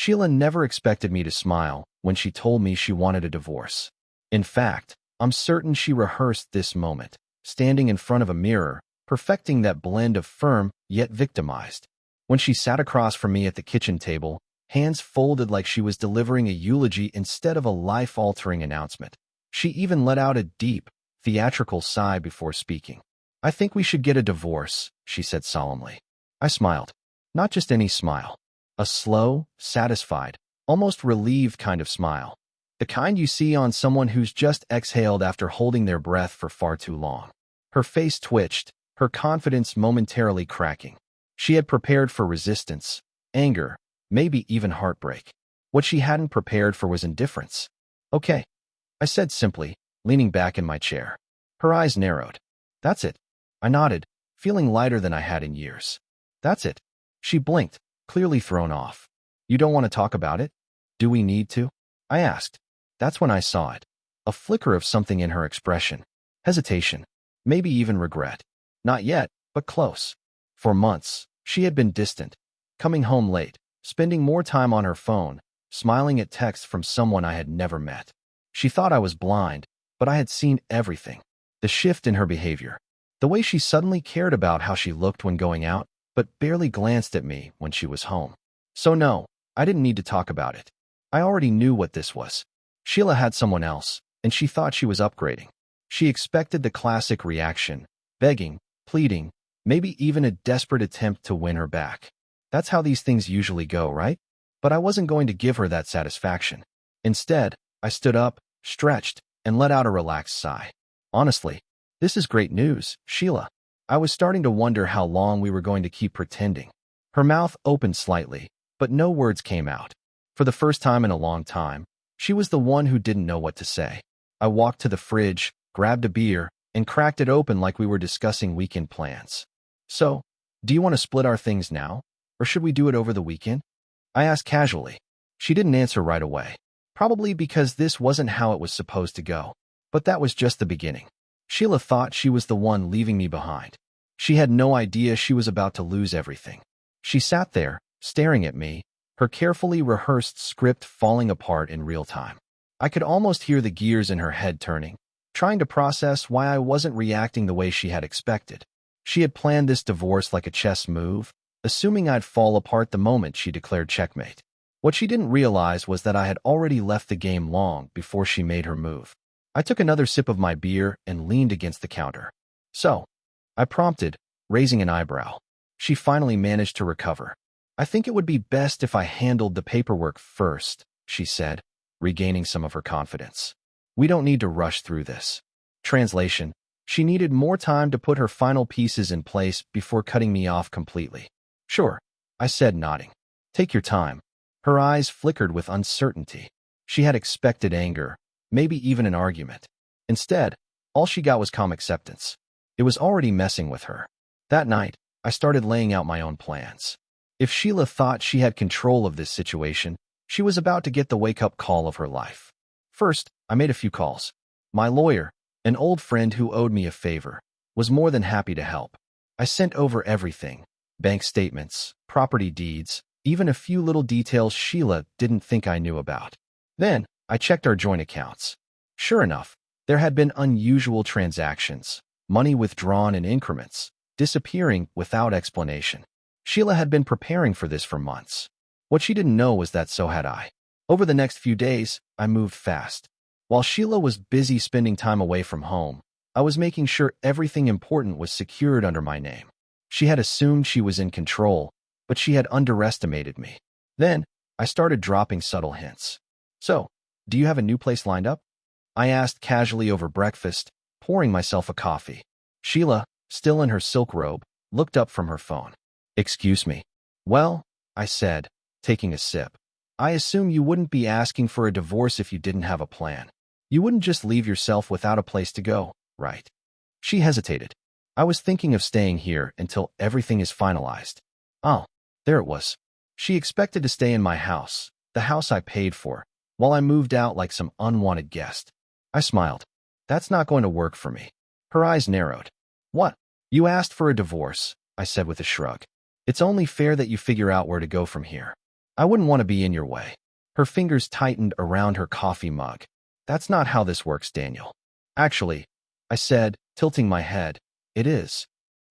Sheila never expected me to smile when she told me she wanted a divorce. In fact, I'm certain she rehearsed this moment, standing in front of a mirror, perfecting that blend of firm yet victimized. When she sat across from me at the kitchen table, hands folded like she was delivering a eulogy instead of a life-altering announcement, she even let out a deep, theatrical sigh before speaking. "I think we should get a divorce," she said solemnly. I smiled. Not just any smile. A slow, satisfied, almost relieved kind of smile. The kind you see on someone who's just exhaled after holding their breath for far too long. Her face twitched, her confidence momentarily cracking. She had prepared for resistance, anger, maybe even heartbreak. What she hadn't prepared for was indifference. "Okay," I said simply, leaning back in my chair. Her eyes narrowed. "That's it." I nodded, feeling lighter than I had in years. "That's it." She blinked, clearly thrown off. "You don't want to talk about it? Do we need to?" I asked. That's when I saw it. A flicker of something in her expression. Hesitation. Maybe even regret. Not yet, but close. For months, she had been distant, coming home late, spending more time on her phone, smiling at texts from someone I had never met. She thought I was blind, but I had seen everything. The shift in her behavior. The way she suddenly cared about how she looked when going out, but barely glanced at me when she was home. So no, I didn't need to talk about it. I already knew what this was. Sheila had someone else, and she thought she was upgrading. She expected the classic reaction, begging, pleading, maybe even a desperate attempt to win her back. That's how these things usually go, right? But I wasn't going to give her that satisfaction. Instead, I stood up, stretched, and let out a relaxed sigh. "Honestly, this is great news, Sheila." I was starting to wonder how long we were going to keep pretending. Her mouth opened slightly, but no words came out. For the first time in a long time, she was the one who didn't know what to say. I walked to the fridge, grabbed a beer, and cracked it open like we were discussing weekend plans. "So, do you want to split our things now, or should we do it over the weekend?" I asked casually. She didn't answer right away. Probably because this wasn't how it was supposed to go. But that was just the beginning. Sheila thought she was the one leaving me behind. She had no idea she was about to lose everything. She sat there, staring at me, her carefully rehearsed script falling apart in real time. I could almost hear the gears in her head turning, trying to process why I wasn't reacting the way she had expected. She had planned this divorce like a chess move, assuming I'd fall apart the moment she declared checkmate. What she didn't realize was that I had already left the game long before she made her move. I took another sip of my beer and leaned against the counter. "So," I prompted, raising an eyebrow. She finally managed to recover. "I think it would be best if I handled the paperwork first," she said, regaining some of her confidence. "We don't need to rush through this." Translation: she needed more time to put her final pieces in place before cutting me off completely. "Sure," I said, nodding. "Take your time." Her eyes flickered with uncertainty. She had expected anger, maybe even an argument. Instead, all she got was calm acceptance. It was already messing with her. That night, I started laying out my own plans. If Sheila thought she had control of this situation, she was about to get the wake-up call of her life. First, I made a few calls. My lawyer, an old friend who owed me a favor, was more than happy to help. I sent over everything: bank statements, property deeds, even a few little details Sheila didn't think I knew about. Then, I checked our joint accounts. Sure enough, there had been unusual transactions, money withdrawn in increments, disappearing without explanation. Sheila had been preparing for this for months. What she didn't know was that so had I. Over the next few days, I moved fast. While Sheila was busy spending time away from home, I was making sure everything important was secured under my name. She had assumed she was in control, but she had underestimated me. Then, I started dropping subtle hints. "So, do you have a new place lined up?" I asked casually over breakfast, pouring myself a coffee. Sheila, still in her silk robe, looked up from her phone. "Excuse me." "Well," I said, taking a sip, "I assume you wouldn't be asking for a divorce if you didn't have a plan. You wouldn't just leave yourself without a place to go, right?" She hesitated. "I was thinking of staying here until everything is finalized." Oh, there it was. She expected to stay in my house, the house I paid for, while I moved out like some unwanted guest. I smiled. "That's not going to work for me." Her eyes narrowed. "What? You asked for a divorce," I said with a shrug. "It's only fair that you figure out where to go from here." I wouldn't want to be in your way. Her fingers tightened around her coffee mug. That's not how this works, Daniel. Actually, I said, tilting my head, it is.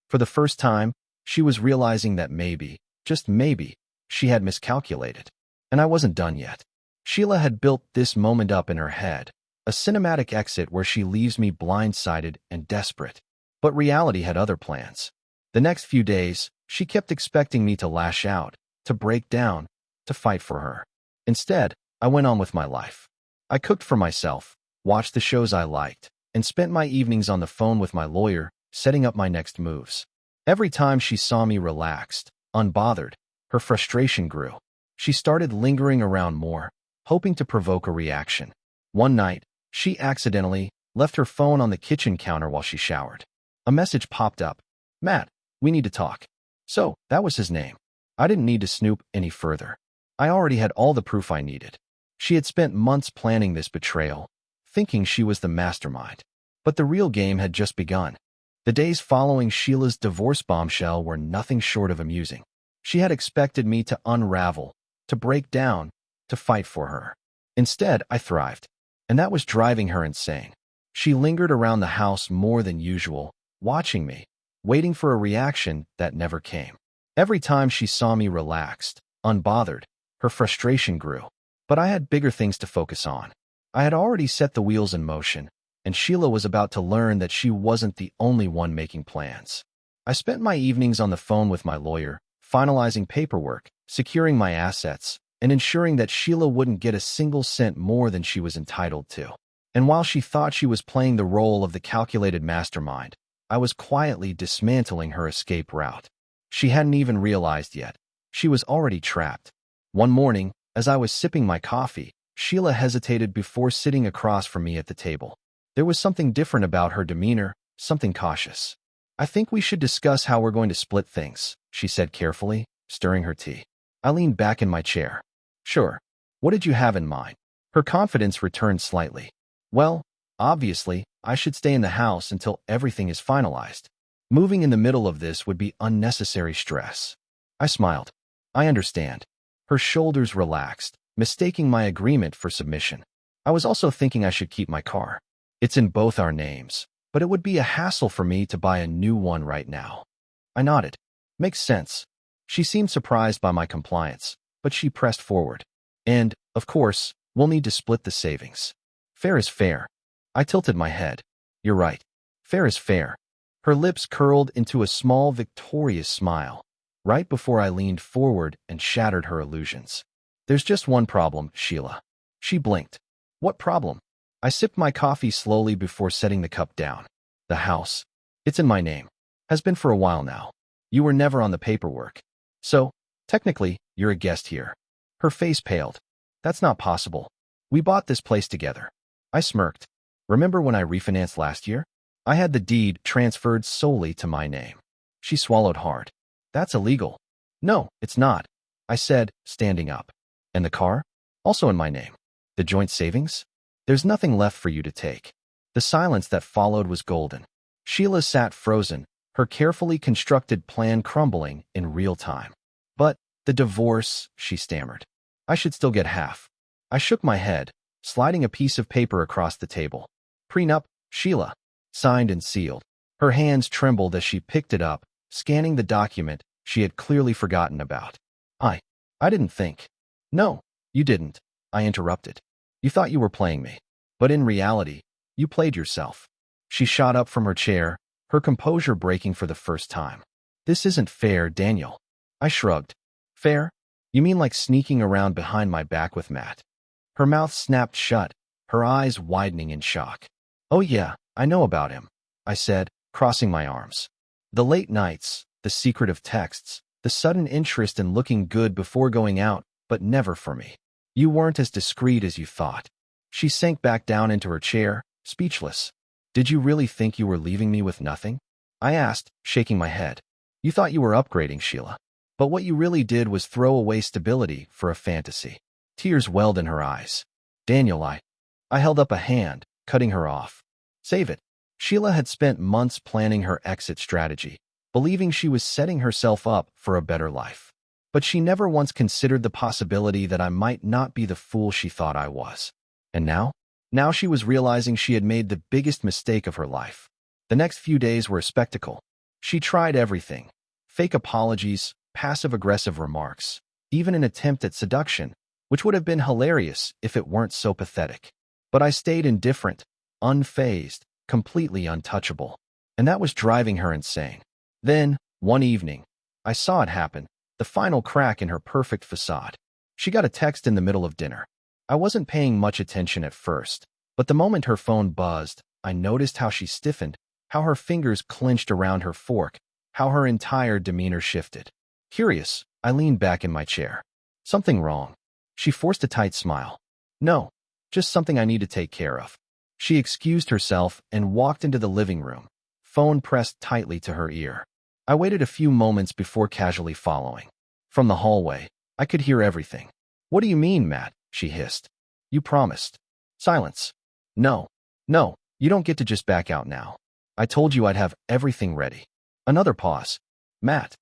For the first time, she was realizing that maybe, just maybe, she had miscalculated. And I wasn't done yet. Sheila had built this moment up in her head, a cinematic exit where she leaves me blindsided and desperate. But reality had other plans. The next few days, she kept expecting me to lash out, to break down, to fight for her. Instead, I went on with my life. I cooked for myself, watched the shows I liked, and spent my evenings on the phone with my lawyer, setting up my next moves. Every time she saw me relaxed, unbothered, her frustration grew. She started lingering around more, hoping to provoke a reaction. One night, she accidentally left her phone on the kitchen counter while she showered. A message popped up. Matt, we need to talk. So, that was his name. I didn't need to snoop any further. I already had all the proof I needed. She had spent months planning this betrayal, thinking she was the mastermind. But the real game had just begun. The days following Sheila's divorce bombshell were nothing short of amusing. She had expected me to unravel, to break down, to fight for her. Instead, I thrived. And that was driving her insane. She lingered around the house more than usual, watching me, waiting for a reaction that never came. Every time she saw me relaxed, unbothered, her frustration grew. But I had bigger things to focus on. I had already set the wheels in motion, and Sheila was about to learn that she wasn't the only one making plans. I spent my evenings on the phone with my lawyer, finalizing paperwork, securing my assets, and ensuring that Sheila wouldn't get a single cent more than she was entitled to. And while she thought she was playing the role of the calculated mastermind, I was quietly dismantling her escape route. She hadn't even realized yet. She was already trapped. One morning, as I was sipping my coffee, Sheila hesitated before sitting across from me at the table. There was something different about her demeanor, something cautious. I think we should discuss how we're going to split things, she said carefully, stirring her tea. I leaned back in my chair. Sure. What did you have in mind? Her confidence returned slightly. Well, obviously, I should stay in the house until everything is finalized. Moving in the middle of this would be unnecessary stress. I smiled. I understand. Her shoulders relaxed, mistaking my agreement for submission. I was also thinking I should keep my car. It's in both our names, but it would be a hassle for me to buy a new one right now. I nodded. Makes sense. She seemed surprised by my compliance, but she pressed forward. And, of course, we'll need to split the savings. Fair is fair. I tilted my head. You're right. Fair is fair. Her lips curled into a small, victorious smile, right before I leaned forward and shattered her illusions. There's just one problem, Sheila. She blinked. What problem? I sipped my coffee slowly before setting the cup down. The house. It's in my name. Has been for a while now. You were never on the paperwork. So, technically, you're a guest here. Her face paled. That's not possible. We bought this place together. I smirked. Remember when I refinanced last year? I had the deed transferred solely to my name. She swallowed hard. That's illegal. No, it's not, I said, standing up. And the car? Also in my name. The joint savings? There's nothing left for you to take. The silence that followed was golden. Sheila sat frozen, her carefully constructed plan crumbling in real time. But the divorce, she stammered. I should still get half. I shook my head, sliding a piece of paper across the table. Prenup, Sheila. Signed and sealed. Her hands trembled as she picked it up, scanning the document she had clearly forgotten about. I didn't think. No, you didn't, I interrupted. You thought you were playing me. But in reality, you played yourself. She shot up from her chair, her composure breaking for the first time. This isn't fair, Daniel. I shrugged. Fair? You mean like sneaking around behind my back with Matt? Her mouth snapped shut, her eyes widening in shock. Oh yeah, I know about him, I said, crossing my arms. The late nights, the secretive texts, the sudden interest in looking good before going out, but never for me. You weren't as discreet as you thought. She sank back down into her chair, speechless. Did you really think you were leaving me with nothing? I asked, shaking my head. You thought you were upgrading, Sheila. But what you really did was throw away stability for a fantasy. Tears welled in her eyes. Daniel, I held up a hand, cutting her off. Save it. Sheila had spent months planning her exit strategy, believing she was setting herself up for a better life. but she never once considered the possibility that I might not be the fool she thought I was. And now? Now she was realizing she had made the biggest mistake of her life. The next few days were a spectacle. She tried everything. Fake apologies, passive-aggressive remarks, even an attempt at seduction, which would have been hilarious if it weren't so pathetic. But I stayed indifferent, unfazed, completely untouchable. And that was driving her insane. Then, one evening, I saw it happen, the final crack in her perfect facade. She got a text in the middle of dinner. I wasn't paying much attention at first, but the moment her phone buzzed, I noticed how she stiffened, how her fingers clenched around her fork, how her entire demeanor shifted. Curious, I leaned back in my chair. Something wrong? She forced a tight smile. No, just something I need to take care of. She excused herself and walked into the living room, phone pressed tightly to her ear. I waited a few moments before casually following. From the hallway, I could hear everything. What do you mean, Matt? She hissed. You promised. Silence. No, you don't get to just back out now. I told you I'd have everything ready. Another pause. Matt.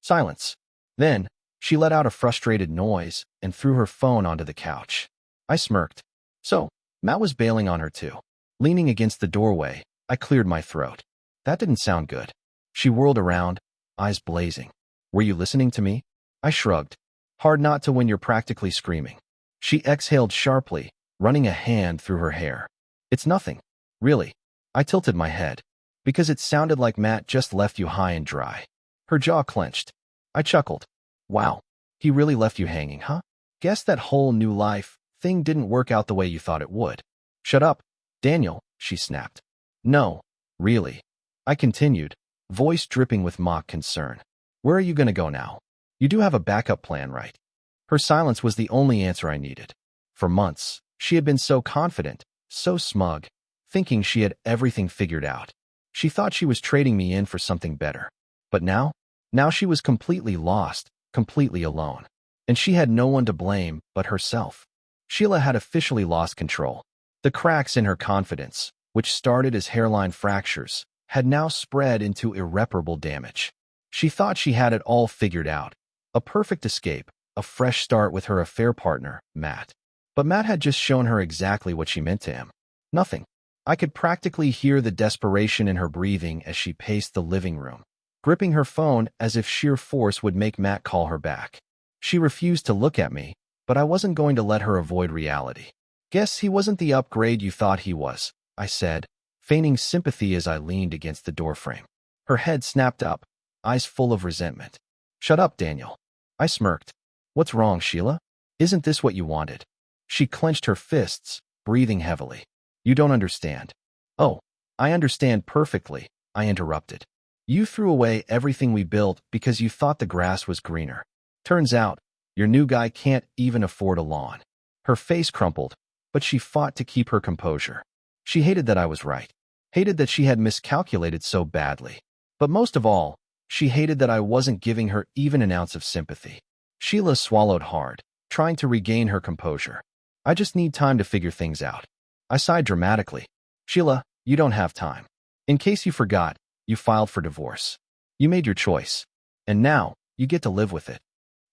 Silence. Then, she let out a frustrated noise and threw her phone onto the couch. I smirked. So, Matt was bailing on her too. Leaning against the doorway, I cleared my throat. That didn't sound good. She whirled around, eyes blazing. Were you listening to me? I shrugged. Hard not to when you're practically screaming. She exhaled sharply, running a hand through her hair. It's nothing. Really. I tilted my head. Because it sounded like Matt just left you high and dry. Her jaw clenched. I chuckled. Wow. He really left you hanging, huh? Guess that whole new life thing didn't work out the way you thought it would. Shut up, Daniel, she snapped. No, really. I continued, voice dripping with mock concern. Where are you going to go now? You do have a backup plan, right? Her silence was the only answer I needed. For months, she had been so confident, so smug, thinking she had everything figured out. She thought she was trading me in for something better. But now she was completely lost, completely alone. And she had no one to blame but herself. Sheila had officially lost control. The cracks in her confidence, which started as hairline fractures, had now spread into irreparable damage. She thought she had it all figured out. A perfect escape, a fresh start with her affair partner, Matt. But Matt had just shown her exactly what she meant to him. Nothing. I could practically hear the desperation in her breathing as she paced the living room, gripping her phone as if sheer force would make Matt call her back. She refused to look at me, but I wasn't going to let her avoid reality. Guess he wasn't the upgrade you thought he was, I said, feigning sympathy as I leaned against the doorframe. Her head snapped up, eyes full of resentment. Shut up, Daniel. I smirked. What's wrong, Sheila? Isn't this what you wanted? She clenched her fists, breathing heavily. You don't understand. Oh, I understand perfectly, I interrupted. You threw away everything we built because you thought the grass was greener. Turns out, your new guy can't even afford a lawn. Her face crumpled, but she fought to keep her composure. She hated that I was right. Hated that she had miscalculated so badly. But most of all, she hated that I wasn't giving her even an ounce of sympathy. Sheila swallowed hard, trying to regain her composure. I just need time to figure things out. I sighed dramatically. Sheila, you don't have time. In case you forgot, you filed for divorce. You made your choice. And now, you get to live with it.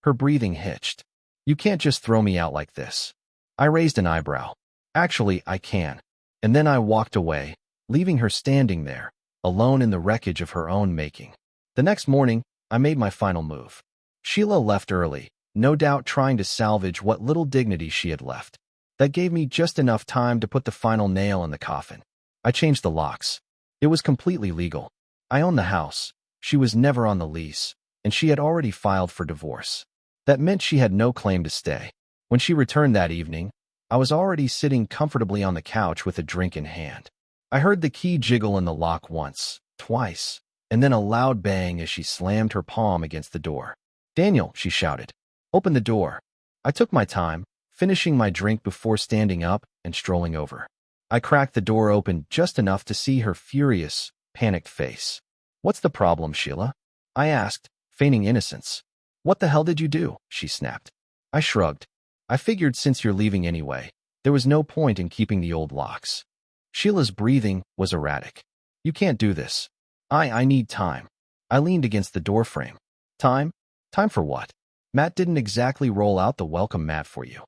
Her breathing hitched. You can't just throw me out like this. I raised an eyebrow. Actually, I can. And then I walked away, leaving her standing there, alone in the wreckage of her own making. The next morning, I made my final move. Sheila left early, no doubt trying to salvage what little dignity she had left. That gave me just enough time to put the final nail in the coffin. I changed the locks. It was completely legal. I owned the house. She was never on the lease, and she had already filed for divorce. That meant she had no claim to stay. When she returned that evening, I was already sitting comfortably on the couch with a drink in hand. I heard the key jiggle in the lock once, twice, and then a loud bang as she slammed her palm against the door. Daniel, she shouted. Open the door. I took my time, finishing my drink before standing up and strolling over. I cracked the door open just enough to see her furious, panicked face. What's the problem, Sheila? I asked, feigning innocence. What the hell did you do? She snapped. I shrugged. I figured since you're leaving anyway, there was no point in keeping the old locks. Sheila's breathing was erratic. You can't do this. I need time. I leaned against the doorframe. Time? Time for what? Matt didn't exactly roll out the welcome mat for you.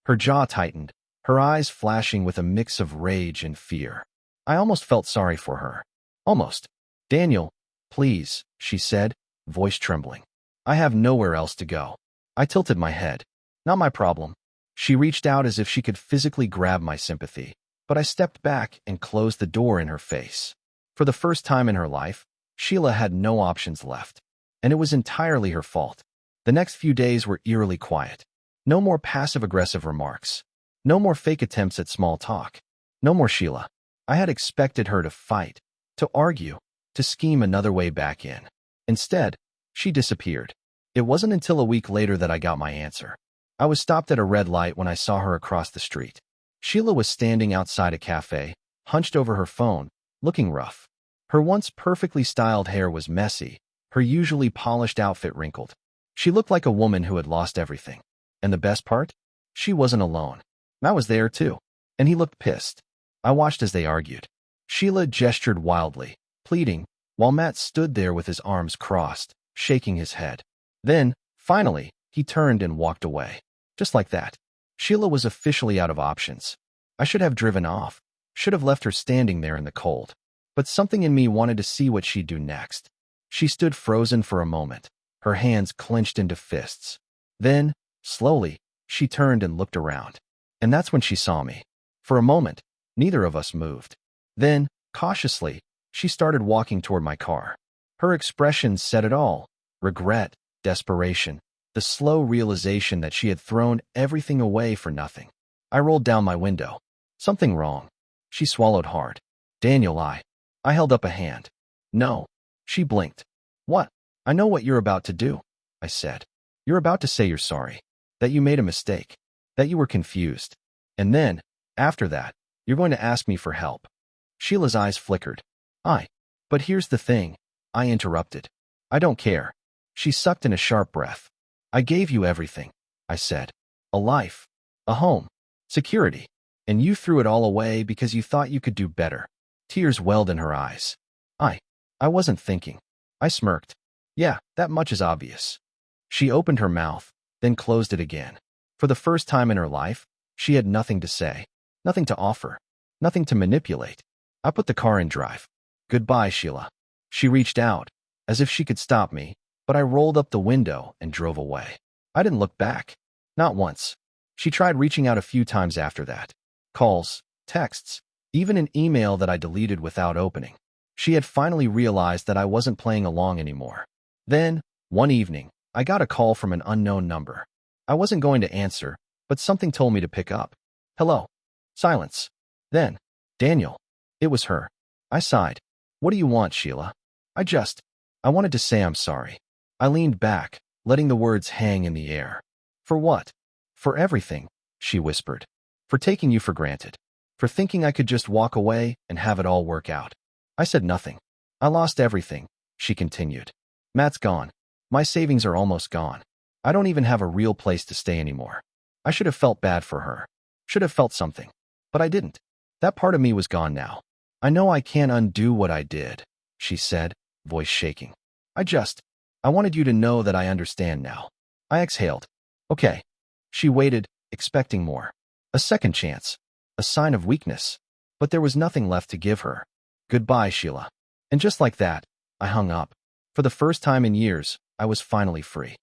Her jaw tightened, her eyes flashing with a mix of rage and fear. I almost felt sorry for her. Almost. Daniel, please, she said, voice trembling. I have nowhere else to go. I tilted my head. Not my problem. She reached out as if she could physically grab my sympathy, but I stepped back and closed the door in her face. For the first time in her life, Sheila had no options left, and it was entirely her fault. The next few days were eerily quiet. No more passive-aggressive remarks. No more fake attempts at small talk. No more Sheila. I had expected her to fight, to argue, to scheme another way back in. Instead, she disappeared. It wasn't until a week later that I got my answer. I was stopped at a red light when I saw her across the street. Sheila was standing outside a cafe, hunched over her phone, looking rough. Her once perfectly styled hair was messy, her usually polished outfit wrinkled. She looked like a woman who had lost everything. And the best part? She wasn't alone. Matt was there too, and he looked pissed. I watched as they argued. Sheila gestured wildly, pleading, while Matt stood there with his arms crossed, shaking his head. Then, finally, he turned and walked away. Just like that. Sheila was officially out of options. I should have driven off, should have left her standing there in the cold. But something in me wanted to see what she'd do next. She stood frozen for a moment, her hands clenched into fists. Then, slowly, she turned and looked around. And that's when she saw me. For a moment, neither of us moved. Then, cautiously, she started walking toward my car. Her expression said it all. Regret, desperation, the slow realization that she had thrown everything away for nothing. I rolled down my window. Something wrong. She swallowed hard. Daniel, I held up a hand. No. She blinked. What? I know what you're about to do, I said. You're about to say you're sorry. That you made a mistake. That you were confused. And then, after that, you're going to ask me for help. Sheila's eyes flickered. But here's the thing, I interrupted. I don't care. She sucked in a sharp breath. I gave you everything, I said. A life, a home, security. And you threw it all away because you thought you could do better. Tears welled in her eyes. I wasn't thinking. I smirked. Yeah, that much is obvious. She opened her mouth, then closed it again. For the first time in her life, she had nothing to say, nothing to offer, nothing to manipulate. I put the car in drive. Goodbye, Sheila. She reached out, as if she could stop me, but I rolled up the window and drove away. I didn't look back. Not once. She tried reaching out a few times after that. Calls, texts, even an email that I deleted without opening. She had finally realized that I wasn't playing along anymore. Then, one evening, I got a call from an unknown number. I wasn't going to answer, but something told me to pick up. Hello. Silence. Then, Daniel. It was her. I sighed. What do you want, Sheila? I wanted to say I'm sorry. I leaned back, letting the words hang in the air. For what? For everything, she whispered. For taking you for granted. For thinking I could just walk away and have it all work out. I said nothing. I lost everything, she continued. Matt's gone. My savings are almost gone. I don't even have a real place to stay anymore. I should have felt bad for her. Should have felt something. But I didn't. That part of me was gone now. I know I can't undo what I did, she said, voice shaking. I wanted you to know that I understand now. I exhaled. Okay. She waited, expecting more. A second chance. A sign of weakness. But there was nothing left to give her. Goodbye, Sheila. And just like that, I hung up. For the first time in years, I was finally free.